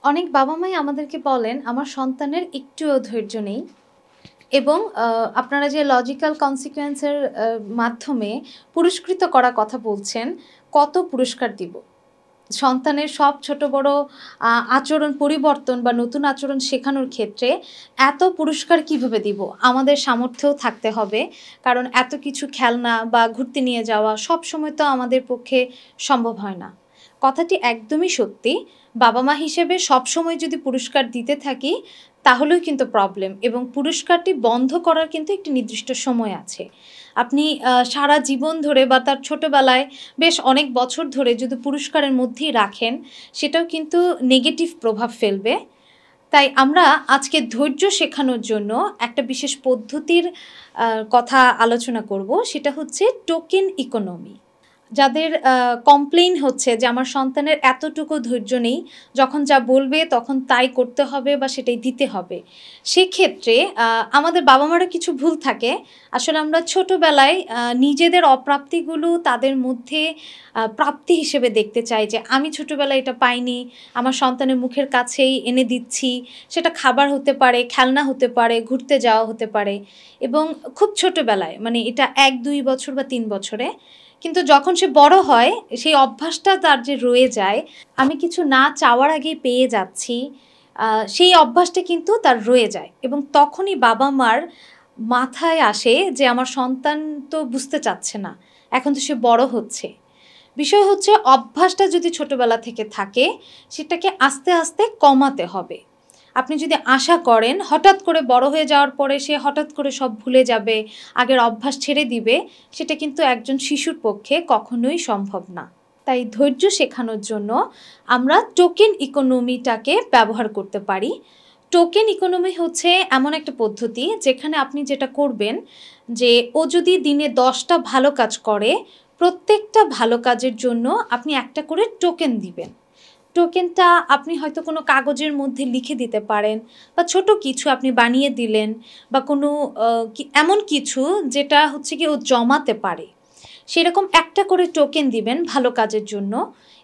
অনেক বাবা-মাই আমাদেরকে বলেন, "আমার সন্তানের একটুও ধৈর্য নেই" এবং আপনারা যে লজিক্যাল কনসিকুয়েন্স এর মাধ্যমে পুরস্কৃত করার কথা বলছেন, কত পুরস্কার দিব? সন্তানের সব ছোট বড় আচরণ পরিবর্তন বা নতুন আচরণ শেখানোর ক্ষেত্রে এত পুরস্কার কিভাবে দিব? আমাদের সামর্থ্যও থাকতে হবে। কারণ এত কিছু খেলনা বা ঘুরতে নিয়ে যাওয়া সবসময় তো আমাদের পক্ষে সম্ভব হয় না। কথাটি একদমই সত্যি। বাবা-মা হিসেবে সবসময় যদি পুরস্কার দিতে থাকি, তাহলেও কিন্তু প্রবলেম এবং পুরস্কারটি বন্ধ করার কিন্তু একটি নির্দিষ্ট সময় আছে। আপনি সারা জীবন ধরে বা তার ছোটবেলায় বেশ অনেক বছর ধরে যদি পুরস্কারের মধ্যেই রাখেন, সেটাও কিন্তু নেগেটিভ প্রভাব ফেলবে। তাই আমরা আজকে ধৈর্য শেখানোর জন্য একটা বিশেষ পদ্ধতির কথা আলোচনা করব। সেটা হচ্ছে টোকেন ইকোনমি। যাদের কমপ্লেইন হচ্ছে যে আমার সন্তানের এতটুকু ধৈর্য নেই, যখন যা বলবে তখন তাই করতে হবে বা সেটাই দিতে হবে। সেক্ষেত্রে আমাদের বাবা-মারও কিছু ভুল থাকে। আসলে আমরা ছোটবেলায় নিজেদের অপ্রাপ্তিগুলো তাদের মধ্যে প্রাপ্তি হিসেবে দেখতে চাই যে আমি ছোটবেলায় এটা পাইনি, আমার সন্তানের মুখের কাছেই এনে দিচ্ছি। সেটা খাবার হতে পারে, খেলনা হতে পারে, ঘুরতে যাওয়া হতে পারে এবং খুব ছোটবেলায় মানে এটা ১-২ বছর বা ৩ বছরে। কিন্তু যখন সে বড় হয়, সেই অভ্যাসটা তার যে রয়ে যায়, আমি কিছু না চাওয়ার আগেই পেয়ে যাচ্ছি, সেই অভ্যাসটা কিন্তু তার রয়ে যায় এবং তখনই বাবা-মার মাথায় আসে যে আমার সন্তান তো বুঝতে চাচ্ছে না। এখন তো সে বড় হচ্ছে। বিষয় হচ্ছে অভ্যাসটা যদি ছোটবেলা থেকে থাকে, সেটাকে আস্তে, আস্তে কমাতে হবে। আপনি যদি আশা করেন হঠাৎ করে বড় হয়ে যাওয়ার পরে সে হঠাৎ করে সব ভুলে যাবে, আগের অভ্যাস ছেড়ে দিবে, সেটা কিন্তু একজন শিশুর পক্ষে কখনোই সম্ভব না। তাই ধৈর্য শেখানোর জন্য আমরা টোকেন ইকোনমিটাকে ব্যবহার করতে পারি। টোকেন ইকোনমি হচ্ছে এমন একটা পদ্ধতি যেখানে আপনি যেটা করবেন যে ও যদি দিনে ১০টা ভালো কাজ করে, প্রত্যেকটা ভালো কাজের জন্য আপনি একটা করে টোকেন দিবেন। টোকেনটা আপনি হয়তো কোনো কাগজের মধ্যে লিখে দিতে পারেন বা ছোট কিছু আপনি বানিয়ে দিলেন বা কোনো এমন কিছু যেটা হচ্ছে গিয়ে ও জমাতে পারে। সেরকম একটা করে টোকেন দিবেন ভালো কাজের জন্য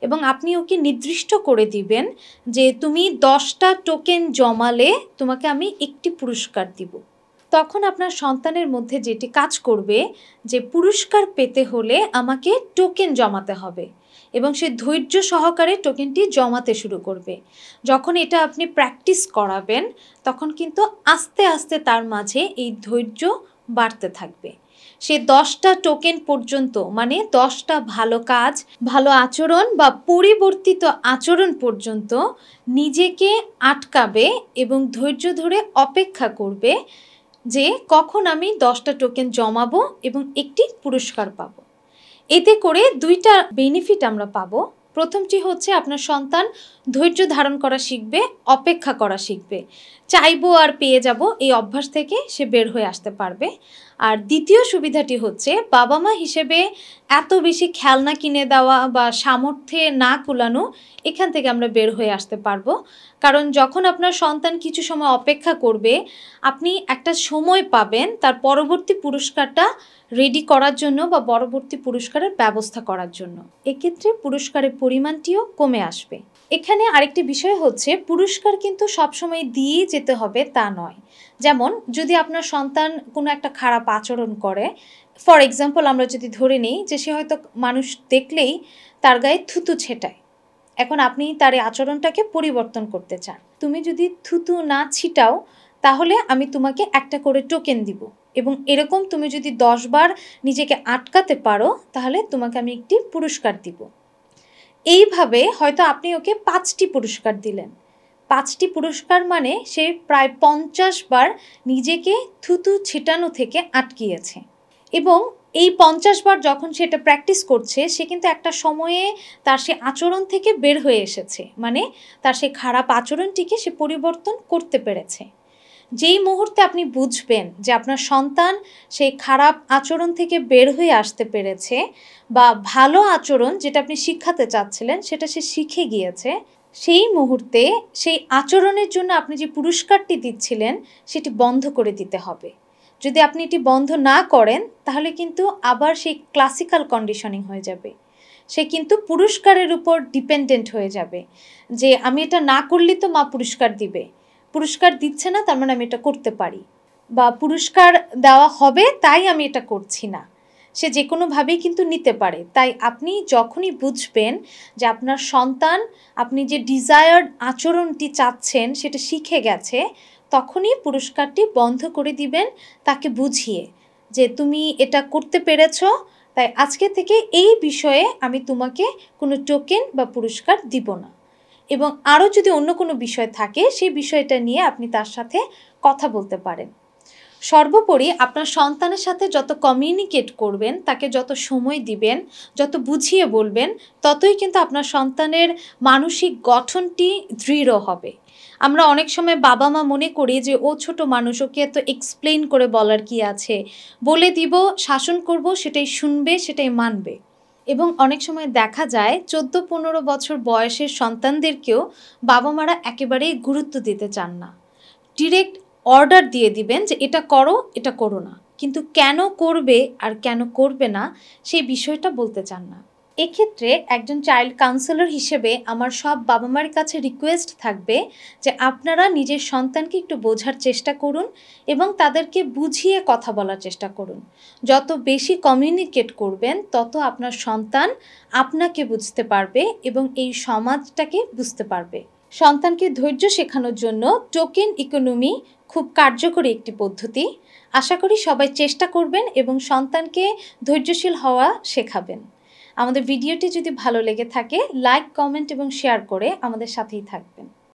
এবং আপনি ওকে নির্দিষ্ট করে দিবেন যে তুমি ১০টা টোকেন জমালে তোমাকে আমি একটি পুরস্কার দিব। তখন আপনার সন্তানের মধ্যে যেটি কাজ করবে যে পুরস্কার পেতে হলে আমাকে টোকেন জমাতে হবে এবং সে ধৈর্য সহকারে টোকেনটি জমাতে শুরু করবে। যখন এটা আপনি প্র্যাকটিস করাবেন তখন কিন্তু আস্তে আস্তে তার মাঝে এই ধৈর্য বাড়তে থাকবে। সে ১০টা টোকেন পর্যন্ত মানে ১০টা ভালো কাজ, ভালো আচরণ বা পরিবর্তিত আচরণ পর্যন্ত নিজেকে আটকাবে এবং ধৈর্য ধরে অপেক্ষা করবে যে কখন আমি ১০টা টোকেন জমাবো এবং একটি পুরস্কার পাবো। এতে করে ২টা বেনিফিট আমরা পাবো। প্রথমটি হচ্ছে আপনার সন্তান ধৈর্য ধারণ করা শিখবে, অপেক্ষা করা শিখবে। চাইবো আর পেয়ে যাব এই অভ্যাস থেকে সে বের হয়ে আসতে পারবে। আর দ্বিতীয় সুবিধাটি হচ্ছে বাবা-মা হিসেবে এত বেশি খেলনা কিনে দেওয়া বা সামর্থ্যে না কুলানো, এখান থেকে আমরা বের হয়ে আসতে পারবো। কারণ যখন আপনার সন্তান কিছু সময় অপেক্ষা করবে, আপনি একটা সময় পাবেন তার পরবর্তী পুরস্কারটা রেডি করার জন্য বা পরবর্তী পুরস্কারের ব্যবস্থা করার জন্য। এক্ষেত্রে পুরস্কারের পরিমাণটিও কমে আসবে। এখানে আরেকটি বিষয় হচ্ছে পুরস্কার কিন্তু সবসময় দিয়েই যেতে হবে তা নয়। যেমন যদি আপনার সন্তান কোনো একটা খারাপ আচরণ করে, ফর এক্সাম্পল আমরা যদি ধরে নিই যে সে হয়তো মানুষ দেখলেই তার গায়ে থুতু ছেটায়। এখন আপনি তার এই আচরণটাকে পরিবর্তন করতে চান। তুমি যদি থুতু না ছিটাও তাহলে আমি তোমাকে একটা করে টোকেন দিব এবং এরকম তুমি যদি ১০ বার নিজেকে আটকাতে পারো তাহলে তোমাকে আমি একটি পুরস্কার দিব। এইভাবে হয়তো আপনি ওকে ৫টি পুরস্কার দিলেন। ৫টি পুরস্কার মানে সে প্রায় ৫০ বার নিজেকে থুতু ছিটানো থেকে আটকিয়েছে এবং এই ৫০ বার যখন সে এটা প্র্যাকটিস করছে সে কিন্তু একটা সময়ে তার সে আচরণ থেকে বের হয়ে এসেছে। মানে তার সে খারাপ আচরণটিকে সে পরিবর্তন করতে পেরেছে। যেই মুহূর্তে আপনি বুঝবেন যে আপনার সন্তান সেই খারাপ আচরণ থেকে বের হয়ে আসতে পেরেছে বা ভালো আচরণ যেটা আপনি শিখাতে চাচ্ছিলেন সেটা সে শিখে গিয়েছে, সেই মুহূর্তে সেই আচরণের জন্য আপনি যে পুরস্কারটি দিচ্ছিলেন সেটি বন্ধ করে দিতে হবে। যদি আপনি এটি বন্ধ না করেন তাহলে কিন্তু আবার সেই ক্লাসিক্যাল কন্ডিশনিং হয়ে যাবে। সে কিন্তু পুরস্কারের উপর ডিপেন্ডেন্ট হয়ে যাবে, যে আমি এটা না করলে তো মা পুরস্কার দিবে, পুরস্কার দিচ্ছে না তার মানে আমি এটা করতে পারি, বা পুরস্কার দেওয়া হবে তাই আমি এটা করছি না। সে যে কোনোভাবেই কিন্তু নিতে পারে। তাই আপনি যখনই বুঝবেন যে আপনার সন্তান আপনি যে ডিজায়ার্ড আচরণটি চাচ্ছেন সেটা শিখে গেছে, তখনই পুরস্কারটি বন্ধ করে দিবেন, তাকে বুঝিয়ে যে তুমি এটা করতে পেরেছো, তাই আজকে থেকে এই বিষয়ে আমি তোমাকে কোনো টোকেন বা পুরস্কার দিব না। এবং আরও যদি অন্য কোনো বিষয় থাকে সেই বিষয়টা নিয়ে আপনি তার সাথে কথা বলতে পারেন। সর্বোপরি আপনার সন্তানের সাথে যত কমিউনিকেট করবেন, তাকে যত সময় দিবেন, যত বুঝিয়ে বলবেন, ততই কিন্তু আপনার সন্তানের মানসিক গঠনটি দৃঢ় হবে। আমরা অনেক সময় বাবা মা মনে করি যে ও ছোট মানুষ, ওকে এত এক্সপ্লেন করে বলার কি আছে, বলে দিব, শাসন করব, সেটাই শুনবে, সেটাই মানবে। এবং অনেক সময় দেখা যায় 14-15 বছর বয়সের সন্তানদেরকেও বাবা মারা একেবারেই গুরুত্ব দিতে চান না। ডিরেক্ট অর্ডার দিয়ে দিবেন যে এটা করো, এটা করো না, কিন্তু কেন করবে আর কেন করবে না সেই বিষয়টা বলতে চান না। এক্ষেত্রে একজন চাইল্ড কাউন্সেলর হিসেবে আমার সব বাবা মার কাছে রিকোয়েস্ট থাকবে যে আপনারা নিজের সন্তানকে একটু বোঝার চেষ্টা করুন এবং তাদেরকে বুঝিয়ে কথা বলার চেষ্টা করুন। যত বেশি কমিউনিকেট করবেন তত আপনার সন্তান আপনাকে বুঝতে পারবে এবং এই সমাজটাকে বুঝতে পারবে। সন্তানকে ধৈর্য শেখানোর জন্য টোকেন ইকোনমি খুব কার্যকরী একটি পদ্ধতি। আশা করি সবাই চেষ্টা করবেন এবং সন্তানকে ধৈর্যশীল হওয়া শেখাবেন। আমাদের ভিডিওটি যদি ভালো লেগে থাকে, লাইক, কমেন্ট এবং শেয়ার করে আমাদের সাথেই থাকবেন।